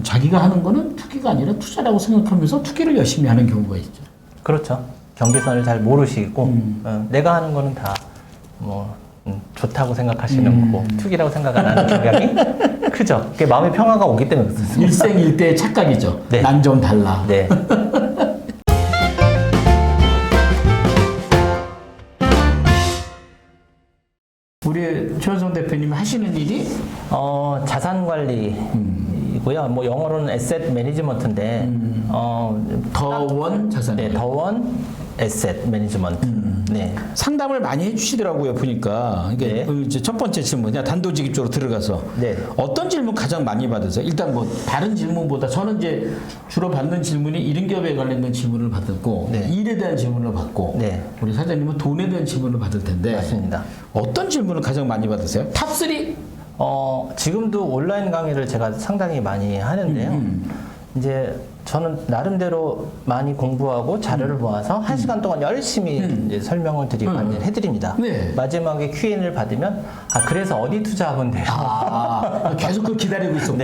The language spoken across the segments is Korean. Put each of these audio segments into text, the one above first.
자기가 하는 거는 투기가 아니라 투자라고 생각하면서 투기를 열심히 하는 경우가 있죠. 그렇죠. 경계선을 잘 모르시고 내가 하는 거는 다 뭐 좋다고 생각하시는 거고 투기라고 생각 안 하는 경향이 크죠. 그게 마음의 평화가 오기 때문에 그렇습니다. 일생일대의 착각이죠. 네. 난 좀 달라. 네. 우리 최원성 대표님 하시는 일이 자산 관리이고요. 뭐 영어로는 에셋 매니지먼트인데 더원 자산. 네, 더원 에셋 매니지먼트. 네. 상담을 많이 해주시더라고요. 보니까 이게 네. 이제 첫 번째 질문이야. 단도직입 쪽으로 들어가서 네. 어떤 질문 가장 많이 받으세요? 일단 뭐 다른 질문보다 저는 이제 주로 받는 질문이 이른 기업에 관련된 질문을 받고 네. 일에 대한 질문을 받고 네. 우리 사장님은 돈에 대한 질문을 받을 텐데 맞습니다. 어떤 질문을 가장 많이 받으세요? 탑3? 지금도 온라인 강의를 제가 상당히 많이 하는데요. 이제 저는 나름대로 많이 공부하고 자료를 모아서 1시간 동안 열심히 이제 설명을 드리고 해드립니다. 네. 마지막에 Q&A를 받으면 그래서 어디 투자하면 돼요? 계속 그걸 기다리고 있었구나.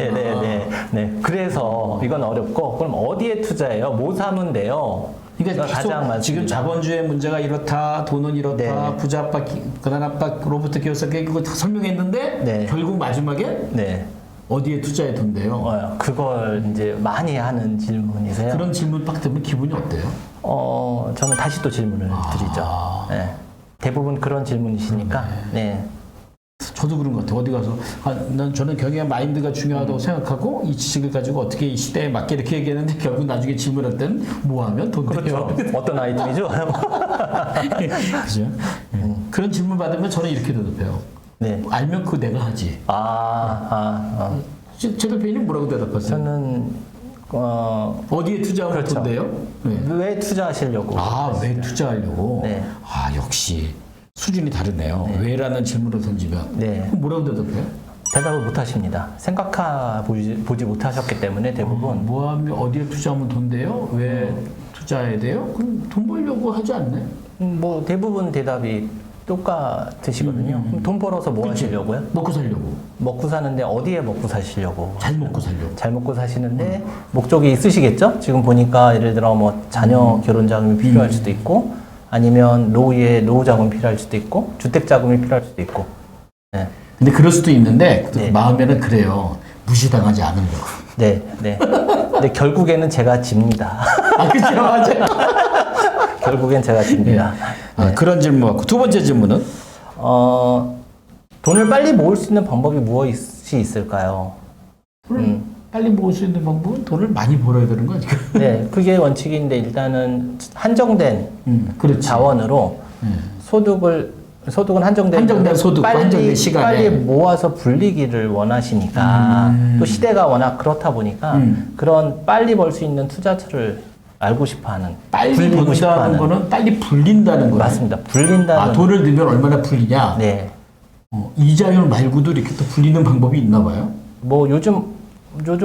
네. 그래서 이건 어렵고 그럼 어디에 투자해요? 뭐 사면 돼요? 그러니까 가장 많습니다. 지금 자본주의 문제가 이렇다, 돈은 이렇다, 네. 부자 압박, 가난 압박로부터 기업사계 그거 다 설명했는데 네. 결국 마지막에 네. 어디에 투자해 돈대요? 그걸 이제 많이 하는 질문이세요. 그런 질문 딱 들으면 기분이 어때요? 저는 다시 또 질문을 드리죠. 네. 대부분 그런 질문이시니까. 네. 저도 그런 것 같아요. 어디 가서 저는 경영 마인드가 중요하다고 생각하고 이 지식을 가지고 어떻게 이 시대에 맞게 이렇게 얘기했는데 결국 나중에 질문할 때는 뭐 하면 돈 돼요? 그렇죠. 어떤 아이템이죠? 그죠? 그런 질문 받으면 저는 이렇게 대답해요. 네. 알면 그거 내가 하지. 최 대표님 뭐라고 대답하세요? 저는 어디에 투자하면 그렇죠. 돈돼요? 네. 왜 투자하시려고? 왜 투자하려고? 네. 역시 수준이 다르네요. 왜라는 질문을 던지면 네. 그럼 뭐라고 대답해요? 대답을 못 하십니다. 보지 못하셨기 때문에 대부분. 뭐 하면 어디에 투자하면 돈 돼요? 왜 투자해야 돼요? 그럼 돈 벌려고 하지 않나요? 뭐 대부분 대답이 똑같으시거든요. 그럼 돈 벌어서 뭐 하시려고요? 먹고 살려고. 먹고 사는데 어디에 먹고 사시려고? 잘 먹고 살려고. 잘 먹고 사시는데 목적이 있으시겠죠? 지금 보니까 예를 들어 뭐 자녀 결혼 자금이 필요할 수도 있고 아니면 노후 자금이 필요할 수도 있고 주택 자금이 필요할 수도 있고. 네. 근데 그럴 수도 있는데 네. 마음에는 그래요. 무시당하지 않으려고. 네. 근데 결국에는 제가 집니다. 그렇죠, 맞아요. 결국엔 제가 집니다. 네. 그런 질문 받고 두 번째 질문은 돈을 빨리 모을 수 있는 방법이 무엇이 있을까요? 빨리 모을 수 있는 방법은 돈을 많이 벌어야 되는 거 아닐까? 네, 그게 원칙인데 일단은 한정된 그렇지. 자원으로 소득은 한정된 소득, 한정된 시간에 빨리 모아서 불리기를 원하시니까 또 시대가 워낙 그렇다 보니까 그런 빨리 벌 수 있는 투자처를 알고 싶어하는 빨리 불리고 번다는 싶어하는. 거는 빨리 불린다는 거예요. 맞습니다. 불린다는. 돈을 넣으면 얼마나 불리냐? 네. 이자율 말고도 이렇게 또 불리는 방법이 있나 봐요. 뭐 요즘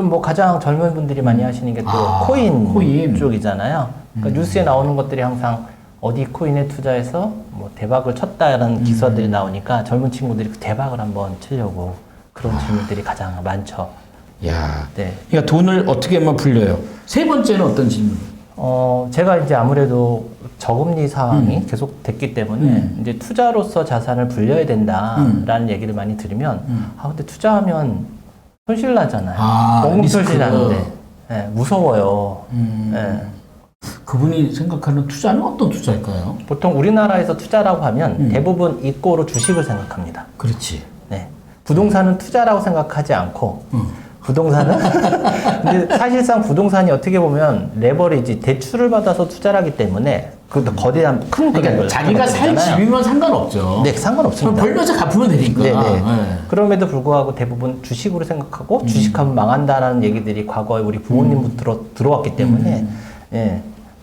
뭐 가장 젊은 분들이 많이 하시는 게 또 코인 쪽이잖아요. 그러니까 뉴스에 나오는 것들이 항상 어디 코인에 투자해서 뭐 대박을 쳤다라는 기사들이 나오니까 젊은 친구들이 그 대박을 한번 치려고 그런 질문들이 가장 많죠. 야, 네. 그러니까 돈을 어떻게 하면 불려요? 세 번째는 어떤 질문? 제가 이제 아무래도 저금리 상황이 계속 됐기 때문에 이제 투자로서 자산을 불려야 된다라는 얘기를 많이 들으면 근데 투자하면 손실 나잖아요. 너무 손실 나는데 무서워요. 네. 그분이 생각하는 투자는 어떤 투자일까요? 보통 우리나라에서 투자라고 하면 대부분 이꼬로 주식을 생각합니다. 그렇지. 네. 부동산은 투자라고 생각하지 않고 부동산은 근데 사실상 부동산이 어떻게 보면 레버리지 대출을 받아서 투자를 하기 때문에 그것도 거대한 큰 그러니까 자기가 살 집이면 상관없죠. 네, 상관없습니다. 벌면서 갚으면 되니까. 네. 그럼에도 불구하고 대부분 주식으로 생각하고 주식하면 망한다라는 얘기들이 과거에 우리 부모님부터 들어왔기 때문에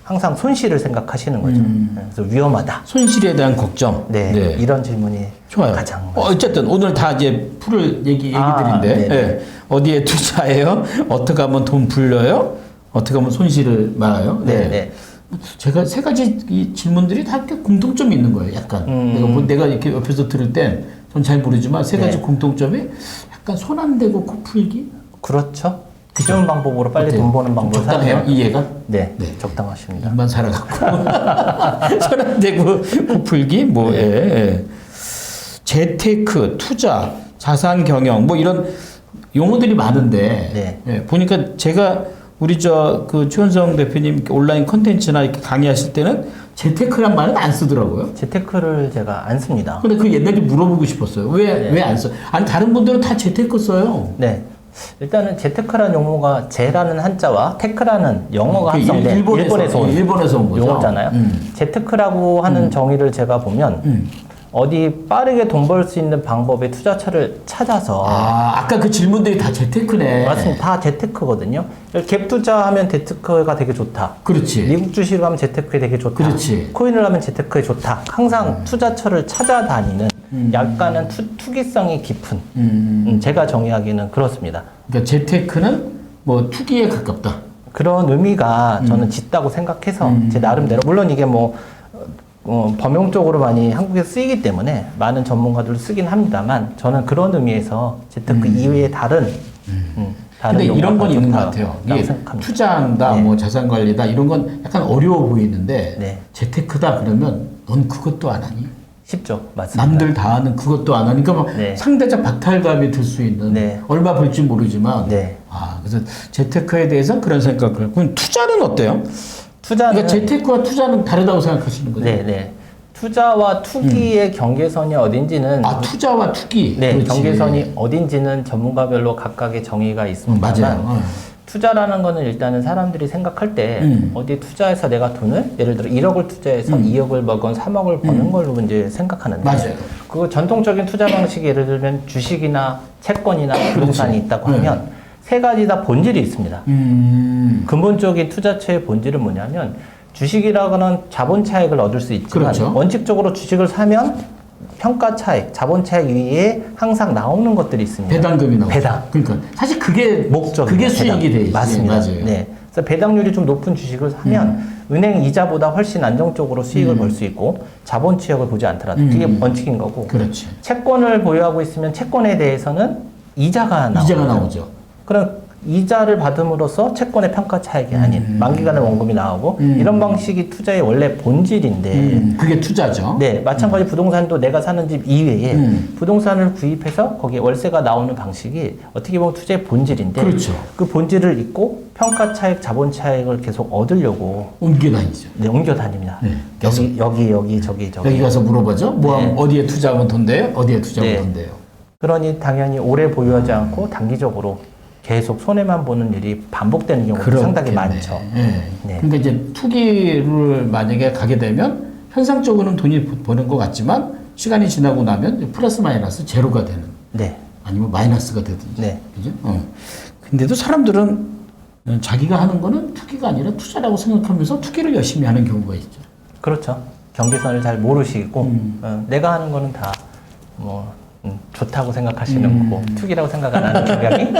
항상 손실을 생각하시는 거죠. 그래서 위험하다. 손실에 대한 걱정. 네. 이런 질문이 좋아요. 가장 어쨌든 오늘 다 이제 풀을 얘기들인데 네네. 어디에 투자해요? 어떻게 하면 돈 불려요? 어떻게 하면 손실을 말아요? 네. 제가 세 가지 이 질문들이 다 이렇게 공통점이 있는 거예요. 약간 내가 이렇게 옆에서 들을 땐 전 잘 모르지만 세 가지 공통점이 약간 손 안 대고 코 풀기. 그렇죠. 쉬운 방법으로 빨리 어때요? 돈 버는 방법을 적당해요? 사용해요. 이해가? 네, 네. 적당하십니다. 입만 살아갖고 손안대고 코풀기 뭐 예. 재테크, 투자, 자산 경영 뭐 이런 용어들이 많은데 네. 예, 보니까 제가 우리 그 최원성 대표님 온라인 컨텐츠나 이렇게 강의하실 때는 재테크란 말은 안 쓰더라고요. 재테크를 제가 안 씁니다. 근데 그 옛날에 물어보고 싶었어요. 왜 안 써? 아니 다른 분들은 다 재테크 써요. 네. 일단은 재테크라는 용어가 재라는 한자와 테크라는 영어가 그 합성된 일본에서 온 거죠. 용어잖아요. 재테크라고 하는 정의를 제가 보면 어디 빠르게 돈 벌 수 있는 방법의 투자처를 찾아서 아까 그 질문들이 다 재테크네. 맞습니다. 다 재테크거든요. 갭 투자하면 재테크가 되게 좋다. 그렇지. 미국 주식을 하면 재테크에 되게 좋다. 그렇지. 코인을 하면 재테크에 좋다. 항상 투자처를 찾아다니는 약간은 투기성이 깊은 제가 정의하기는 그렇습니다. 그러니까 재테크는 뭐 투기에 가깝다. 그런 의미가 저는 짙다고 생각해서 제 나름대로 물론 이게 뭐 범용적으로 많이 한국에서 쓰이기 때문에 많은 전문가들도 쓰긴 합니다만 저는 그런 의미에서 재테크 이외의 다른 근데 이런 건 있는 것 좋다고 같아요. 이게 생각합니다. 투자한다, 네. 뭐 자산 관리다 이런 건 약간 어려워 보이는데 네. 재테크다 그러면 넌 그것도 안 하니? 쉽죠, 맞습니다. 남들 다 하는 그것도 안 하니까 막 네. 상대적 박탈감이 들 수 있는 네. 얼마 벌지 모르지만 네. 그래서 재테크에 대해서 그런 생각을. 그럼 투자는 어때요? 투자는 그러니까 재테크와 투자는 다르다고 생각하시는 거죠? 네. 투자와 투기의 경계선이 어딘지는 투자와 투기. 네, 그렇지. 경계선이 어딘지는 전문가별로 각각의 정의가 있습니다만 맞아요. 투자라는 거는 일단은 사람들이 생각할 때 어디에 투자해서 내가 돈을 예를 들어 1억을 투자해서 2억을 먹건 3억을 버는 걸로 이제 생각하는데 맞아요. 그 전통적인 투자 방식이 예를 들면 주식이나 채권이나 부동산이 있다고 하면 세 가지 다 본질이 있습니다. 근본적인 투자처의 본질은 뭐냐면 주식이라고는 자본 차익을 얻을 수 있지만 그렇죠. 원칙적으로 주식을 사면 평가 차익, 자본 차익 위에 항상 나오는 것들이 있습니다. 배당금이 나오죠. 배당. 그러니까 사실 그게 목적이 그게 수익이 돼 있지. 맞습니다. 맞아요. 네. 그래서 배당률이 좀 높은 주식을 사면 은행 이자보다 훨씬 안정적으로 수익을 벌 수 있고 자본 취역을 보지 않더라도 그게 원칙인 거고. 그렇지. 채권을 보유하고 있으면 채권에 대해서는 이자가 나오죠. 그럼 이자를 받음으로써 채권의 평가 차익이 아닌 만기간의 원금이 나오고 이런 방식이 투자의 원래 본질인데 그게 투자죠. 네, 마찬가지 부동산도 내가 사는 집 이외에 부동산을 구입해서 거기에 월세가 나오는 방식이 어떻게 보면 투자의 본질인데 그렇죠. 그 본질을 잊고 평가 차익, 자본 차익을 계속 얻으려고 옮겨 다니죠. 네, 옮겨 다닙니다. 네, 여기 저기 여기 가서 물어보죠. 네. 어디에 투자하면 돈 돼요? 어디에 투자하면 네. 돈 돼요? 그러니 당연히 오래 보유하지 않고 단기적으로 계속 손해만 보는 일이 반복되는 경우가 그렇겠네. 상당히 많죠. 네. 네. 그러니까 이제 투기를 만약에 가게 되면 현상적으로는 돈이 버는 것 같지만 시간이 지나고 나면 플러스 마이너스 제로가 되는 네. 아니면 마이너스가 되든지. 네. 그죠? 근데도 사람들은 자기가 하는 거는 투기가 아니라 투자라고 생각하면서 투기를 열심히 하는 경우가 있죠. 그렇죠. 경계선을 잘 모르시고 내가 하는 거는 다 좋다고 생각하시는 거고 투기라고 생각 안 하는 경향이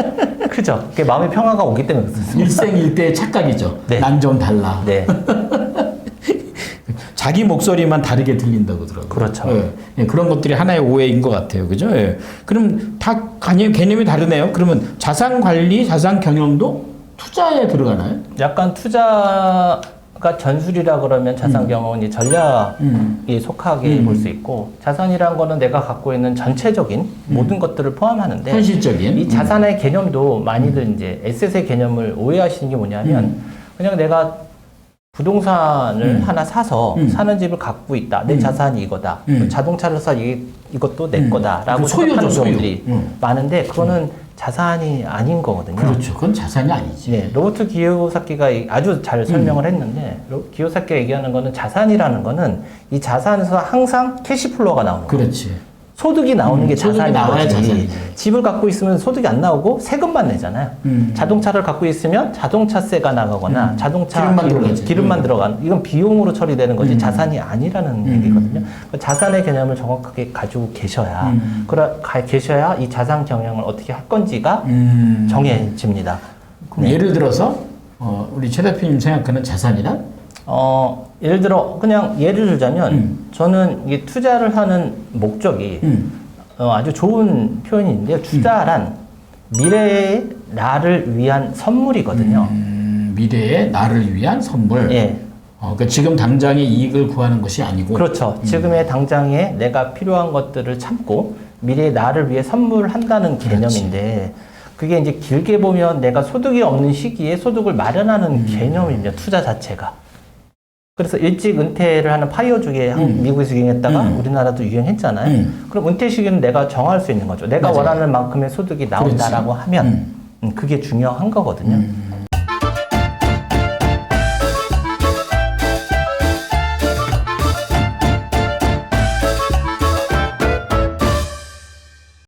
크죠. 그게 마음의 평화가 오기 때문에 그렇습니다. 일생일대의 착각이죠. 네. 난 좀 달라. 네. 자기 목소리만 다르게 들린다고 그러더라고요. 그렇죠. 예. 예, 그런 것들이 하나의 오해인 것 같아요. 그죠? 예. 그럼 다 개념이 다르네요. 그러면 자산 관리, 자산 경영도 투자에 들어가나요? 약간 투자가 전술이라 그러면 자산 경영은 이 전략에 속하게 볼 수 있고 자산이란 거는 내가 갖고 있는 전체적인 모든 것들을 포함하는데 현실적인. 이 자산의 개념도 많이들 이제 에셋의 개념을 오해하시는 게 뭐냐면 그냥 내가 부동산을 하나 사서 사는 집을 갖고 있다. 내 자산이 이거다. 자동차를 사 이것도 내 거다라고 소유죠, 생각하는 소유. 경우들이 많은데 그거는 자산이 아닌 거거든요. 그렇죠. 그건 자산이 아니지. 네, 로버트 기요사키가 아주 잘 설명을 했는데 기요사키가 얘기하는 거는 자산이라는 거는 이 자산에서 항상 캐시플로우가 나오는 거예요. 그렇지. 소득이 나오는 게 소득이 자산인 나와야 거지. 자산이지. 집을 갖고 있으면 소득이 안 나오고 세금만 내잖아요. 자동차를 갖고 있으면 자동차세가 나가거나 자동차 기름만 들어가지. 기름만 들어가는 이건 비용으로 처리되는 거지 자산이 아니라는 얘기거든요. 자산의 개념을 정확하게 가지고 계셔야 계셔야 이 자산 경영을 어떻게 할 건지가 정해집니다. 그럼 예를 들어서 우리 최 대표님 생각하는 자산이란? 예를 들어 그냥 예를 들자면 저는 이게 투자를 하는 목적이 아주 좋은 표현인데요. 투자란 미래에 나를 위한 선물이거든요. 미래의 나를 위한 선물. 예. 그러니까 지금 당장의 이익을 구하는 것이 아니고. 그렇죠. 지금의 당장에 내가 필요한 것들을 참고 미래의 나를 위해 선물한다는 개념인데 그게 이제 길게 보면 내가 소득이 없는 시기에 소득을 마련하는 개념입니다. 투자 자체가. 그래서 일찍 은퇴를 하는 파이어족에 미국에서 유행했다가 우리나라도 유행했잖아요. 그럼 은퇴 시기는 내가 정할 수 있는 거죠. 내가 맞아요. 원하는 만큼의 소득이 나온다라고 하면 그게 중요한 거거든요.